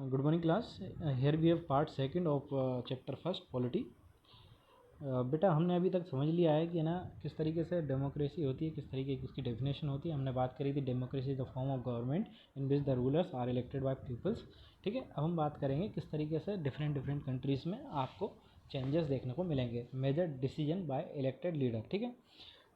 Good morning class. Here we have part second of chapter first polity. बेटा हमने अभी तक समझ लिया है कि ना किस तरीके से डेमोक्रेसी होती है, किस तरीके की उसकी डेफिनेशन होती है। हमने बात करी थी democracy is the form of government in which the rulers are elected by peoples. ठीक है, अब हम बात करेंगे किस तरीके से डिफरेंट कंट्रीज़ में आपको चेंजेस देखने को मिलेंगे। Major decision by elected leader. ठीक है,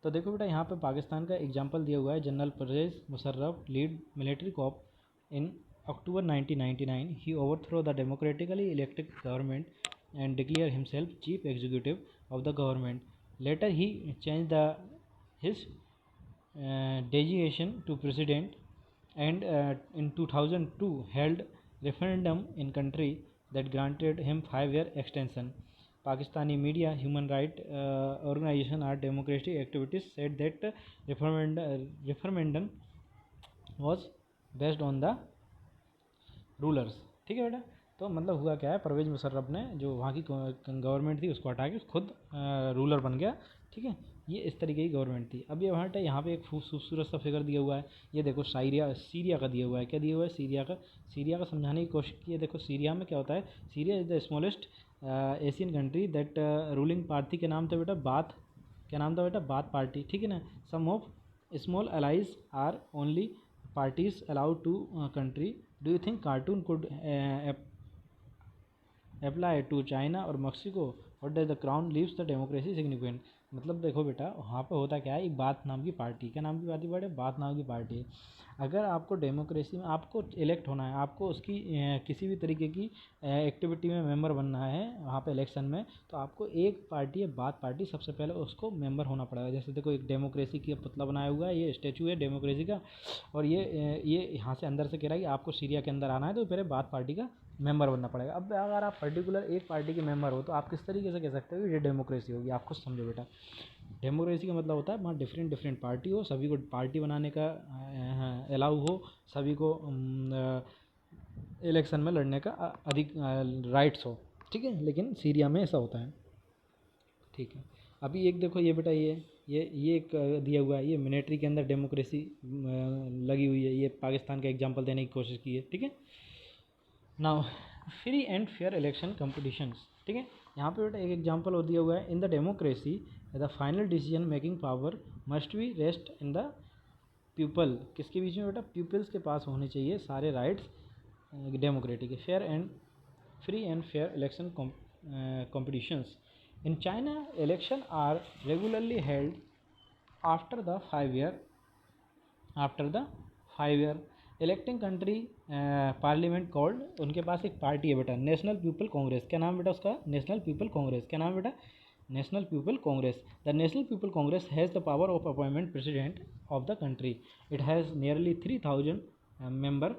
तो देखो बेटा यहाँ पे पाकिस्तान का एग्जाम्पल दिया हुआ है। General Pervez Musharraf lead military coup in October 1999, he overthrew the democratically elected government and declared himself chief executive of the government. Later, he changed his designation to president, and in 2002 held referendum in country that granted him 5-year extension. Pakistani media, human rights organization, or democratic activities said that referendum was based on the rulers. ठीक है बेटा, तो मतलब हुआ क्या है, परवेज मुशर्रफ ने जो वहाँ की गवर्नमेंट थी उसको हटा के खुद रूलर बन गया। ठीक है, ये इस तरीके की गवर्नमेंट थी। अब ये वहाँ यहाँ पे एक खूबसूरत सा फिगर दिया हुआ है। ये देखो सीरिया का दिया हुआ है। क्या दिया हुआ है? सीरिया का समझाने की कोशिश की है। देखो सीरिया में क्या होता है, Syria is the smallest Asian country that ruling party के नाम था बेटा बाथ। क्या नाम था बेटा? Baath party. ठीक है ना, some of small allies are only parties allowed to country. Do you think cartoon could apply to China or Mexico? What does the crown leaves the democracy significant? मतलब देखो बेटा, वहाँ पे होता क्या है, एक बात नाम की पार्टी। क्या नाम की पार्टी बेटा? बात नाम की पार्टी है। अगर आपको डेमोक्रेसी में आपको इलेक्ट होना है, आपको उसकी किसी भी तरीके की एक्टिविटी में मेंबर बनना है वहाँ पे इलेक्शन में, तो आपको एक पार्टी है बात पार्टी, सबसे पहले उसको मेंबर होना पड़ेगा। जैसे देखो एक डेमोक्रेसी की पुतला बनाया हुआ है, ये स्टैचू है डेमोक्रेसी का, और ये यहाँ से अंदर से कह रहा है कि आपको सीरिया के अंदर आना है तो पहले बात पार्टी का मेंबर बनना पड़ेगा। अब अगर आप पर्टिकुलर एक पार्टी के मेंबर हो तो आप किस तरीके से कह सकते हो ये डेमोक्रेसी होगी? आप खुद समझो बेटा। डेमोक्रेसी का मतलब होता है वहाँ डिफरेंट पार्टी हो, सभी को पार्टी बनाने का अलाउ हो, सभी को इलेक्शन में लड़ने का अधिक राइट्स हो। ठीक है, लेकिन सीरिया में ऐसा होता है। ठीक है, अभी एक देखो ये बेटा, ये एक दिया हुआ है, ये मिलिट्री के अंदर डेमोक्रेसी लगी हुई है। ये पाकिस्तान का एग्जांपल देने की कोशिश की है। ठीक है, now free and fair election competitions. ठीक है, यहाँ पे बेटा एक एग्जांपल और दिया हुआ है। In the democracy the final decision making power must be rest in the people. किसके बीच में बेटा? पीपल्स के पास होने चाहिए सारे rights democratic. Free and fair election competitions. In China, elections are regularly held after the 5 year electing country parliament called. उनके पास एक party है बेटा, नेशनल पीपल कांग्रेस। क्या नाम बेटा उसका? National people congress. क्या नाम बेटा? National people congress. The national people congress has the power of appointment president of the country. It has nearly 3000 member.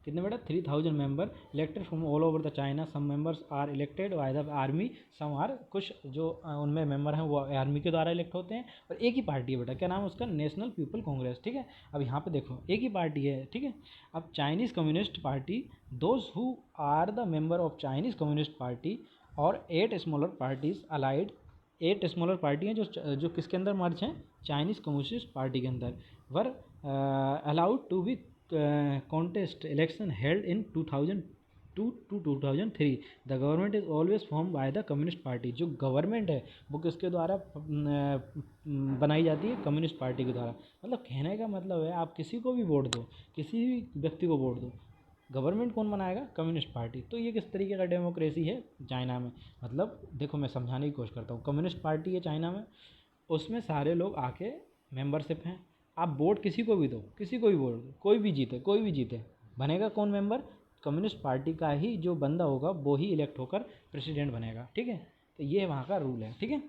कितने बेटा? 3000 member elected from all over the China. Some members are elected by the army, some are, कुछ जो उनमें member हैं वो army के द्वारा elect होते हैं। और एक ही पार्टी है बेटा, क्या नाम है उसका? National people Congress. ठीक है, अब यहाँ पे देखो एक ही पार्टी है। ठीक है, अब Chinese communist party, those who are the member of Chinese communist party और 8 smaller parties allied. 8 smaller party हैं जो किसके अंदर मर्ज हैं? चाइनीज़ कम्युनिस्ट पार्टी के अंदर। Were allowed to be contest election held in 2002 to 2003. The government is always formed by the communist party. जो government है वो किसके द्वारा बनाई जाती है? कम्युनिस्ट पार्टी के द्वारा। मतलब कहने का मतलब है आप किसी को भी वोट दो, किसी भी व्यक्ति को वोट दो, गवर्नमेंट कौन बनाएगा? Communist party. तो ये किस तरीके का डेमोक्रेसी है चाइना में? मतलब देखो मैं समझाने की कोशिश करता हूँ। कम्युनिस्ट पार्टी है चाइना में, उसमें सारे लोग आके मेंबरशिप हैं। आप वोट किसी को भी दो, किसी को भी वोट दो, कोई भी जीते, बनेगा कौन मेंबर? कम्युनिस्ट पार्टी का ही जो बंदा होगा वो ही इलेक्ट होकर प्रेसिडेंट बनेगा। ठीक है, तो ये वहाँ का रूल है। ठीक है,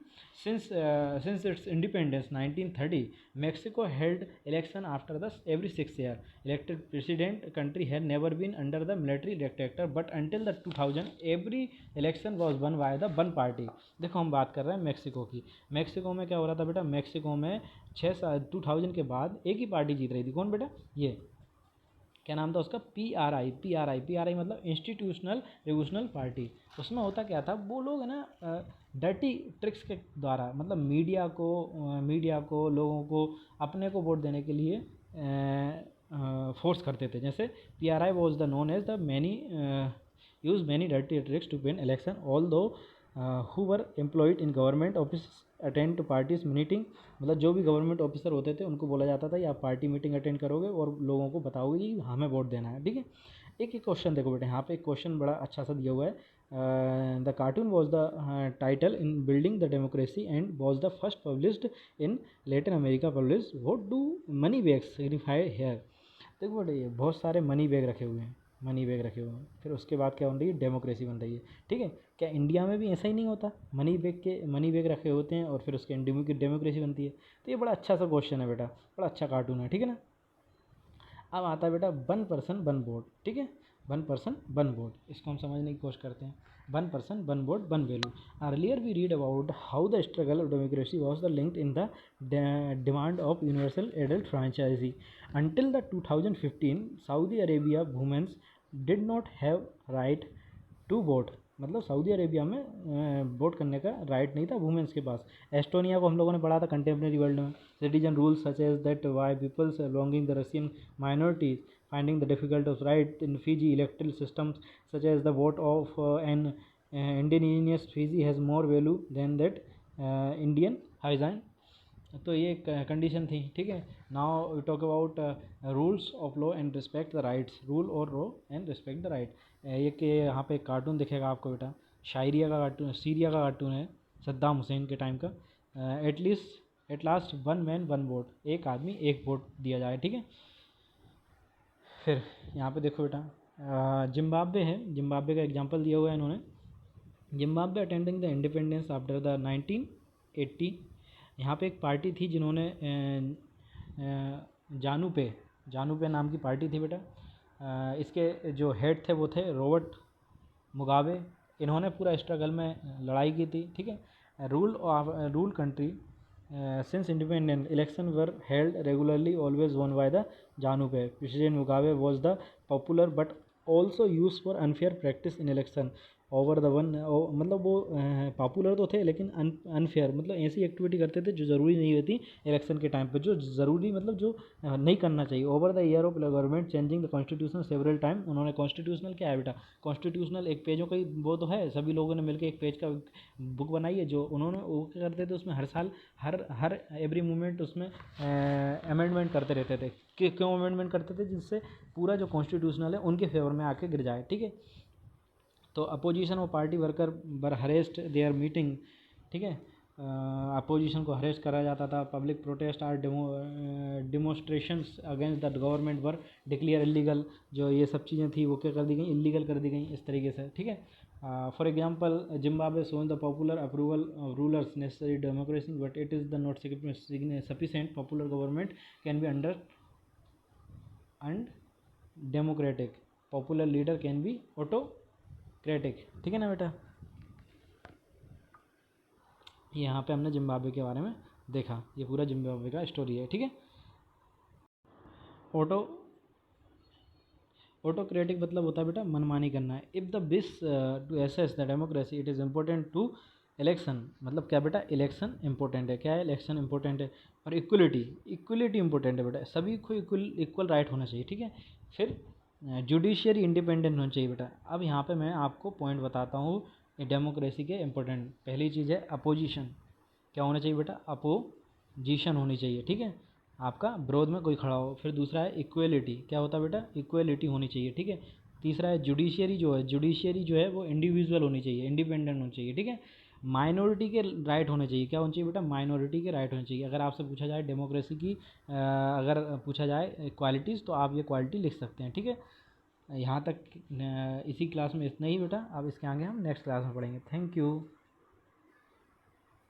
since its independence 1930 Mexico held election after the every 6 year। Elected president country had never been under the military dictator but until the 2000 every election was won by the one party. देखो हम बात कर रहे हैं Mexico की। Mexico में क्या हो रहा था बेटा? मेक्सिको में 2000 के बाद एक ही पार्टी जीत रही थी। कौन बेटा? ये क्या नाम था उसका? पीआरआई मतलब इंस्टीट्यूशनल रिवोल्यूशनल पार्टी। उसमें होता क्या था, वो लोग है ना डर्टी ट्रिक्स के द्वारा, मतलब मीडिया को लोगों को अपने को वोट देने के लिए फोर्स करते थे। जैसे PRI was the known as the many use many dirty tricks to win election although who were employed in government office attend to parties meeting. मतलब जो भी गवर्नमेंट ऑफिसर होते थे उनको बोला जाता था कि आप पार्टी मीटिंग अटेंड करोगे और लोगों को बताओगे कि हमें वोट देना है, ठीक है। एक एक क्वेश्चन देखो बेटे, यहाँ पे एक क्वेश्चन बड़ा अच्छा सा दिया हुआ है। The cartoon was the title in building the democracy and was the first published in Latin America publish what do money bags signify here. देखो बेटे ये बहुत सारे मनी बैग रखे हुए हैं, मनी बैग रखे हुए हैं। फिर उसके बाद क्या बन रही है, डेमोक्रेसी बन रही है, ठीक है। क्या इंडिया में भी ऐसा ही नहीं होता, मनी बैग रखे होते हैं और फिर उसके डेमोक्रेसी बनती है। तो ये बड़ा अच्छा सा क्वेश्चन है बेटा, बड़ा अच्छा कार्टून है, ठीक है ना। अब आता है बेटा 1 पर्सन 1 वोट, ठीक है। 1 पर्सन 1 वोट, इसको हम समझने की कोशिश करते हैं। 1 person 1 vote 1 value. Earlier we read about how the struggle of democracy was the linked in the demand of universal adult franchise until the 2015 Saudi Arabia womens did not have right to vote. मतलब Saudi Arabia में vote करने का right नहीं था women's के पास। Estonia को हम लोगों ने पढ़ा था कंटेम्प्रेरी वर्ल्ड में। Citizen rules such as that why peoples belonging the Russian minorities finding the difficult of right in Fiji electoral systems such as the vote of an indigenous Fiji has more value than that Indian Hawaiian। तो ये condition थी, ठीक है। Now we talk about rules of law and respect the rights, rule और law and respect the right. ये कि यहाँ पे एक कार्टून दिखेगा आपको बेटा, शायरिया का कार्टून, सीरिया का कार्टून है, सद्दाम हुसैन के टाइम का। एट लास्ट 1 मैन 1 वोट, एक आदमी एक वोट दिया जाए, ठीक है। फिर यहाँ पे देखो बेटा जिम्बाब्वे है, जिम्बाब्वे का एग्जांपल दिया हुआ है इन्होंने। Zimbabwe attending the independence after the 1980। यहाँ पे एक पार्टी थी जिन्होंने जानू पे नाम की पार्टी थी बेटा। इसके जो हेड थे वो थे रॉबर्ट मुगाबे। इन्होंने पूरा स्ट्रगल में लड़ाई की थी, ठीक है। Rule country since independent, election were held regularly always one by the जानू पे। President Mugabe was the popular but also use for unfair practice in election over the one. मतलब वो पॉपुलर तो थे लेकिन अनफेयर, मतलब ऐसी एक्टिविटी करते थे जो ज़रूरी नहीं होती इलेक्शन के टाइम पे, जो ज़रूरी मतलब जो नहीं करना चाहिए। Over the year of government changing the constitution several time. उन्होंने कॉन्स्टिट्यूशनल क्या है बेटा, कॉन्स्टिट्यूशनल एक पेजों का ही वो तो है, सभी लोगों ने मिलकर एक पेज का बुक बनाई है जो उन्होंने वो क्या करते थे उसमें हर साल हर एवरी मोमेंट उसमें अमेंडमेंट करते रहते थे। क्यों अमेंडमेंट करते थे, जिससे पूरा जो कॉन्स्टिट्यूशनल है उनके फेवर में आके गिर जाए, ठीक है। तो अपोजिशन और party worker were harassed their meeting, ठीक है। अपोजिशन को हरेस्ट करा जाता था। Public protest or demonstrations against the government were declare illegal. जो ये सब चीज़ें थी वो क्या कर दी गई, इलीगल कर दी गई इस तरीके से, ठीक है। For example Zimbabwe shown the popular approval of rulers necessary democracy but it is the not sufficient. Popular government can be under and democratic, popular leader can be autocratic, ठीक है ना बेटा। यहाँ पे हमने जिम्बाब्वे के बारे में देखा, ये पूरा जिम्बाब्वे का स्टोरी है, ठीक है। ऑटोक्रेटिक मतलब होता है बेटा मनमानी करना है। If the wish to assess the democracy it is important to election. मतलब क्या बेटा, इलेक्शन इंपॉर्टेंट है। क्या है, इलेक्शन इंपॉर्टेंट है। और इक्वलिटी इंपॉर्टेंट है बेटा, सभी को इक्वल राइट होना चाहिए, ठीक है। फिर जुडिशियरी इंडिपेंडेंट होना चाहिए बेटा। अब यहाँ पे मैं आपको पॉइंट बताता हूँ डेमोक्रेसी के इंपॉर्टेंट। पहली चीज़ है अपोजिशन, क्या होना चाहिए बेटा, अपोजिशन होनी चाहिए, ठीक है। आपका विरोध में कोई खड़ा हो। फिर दूसरा है इक्वलिटी, क्या होता है बेटा, इक्वलिटी होनी चाहिए, ठीक है। तीसरा है जुडिशियरी जो है वो इंडिविजुअल होनी चाहिए, इंडिपेंडेंट होनी चाहिए, ठीक है। माइनॉरिटी के राइट होने चाहिए, क्या होना चाहिए बेटा, माइनॉरिटी के राइट होने चाहिए। अगर आपसे पूछा जाए डेमोक्रेसी की अगर पूछा जाए क्वालिटीज़ तो आप ये क्वालिटी लिख सकते हैं, ठीक है। यहाँ तक इसी क्लास में इतना ही बेटा। अब इसके आगे हम नेक्स्ट क्लास में पढ़ेंगे। Thank you.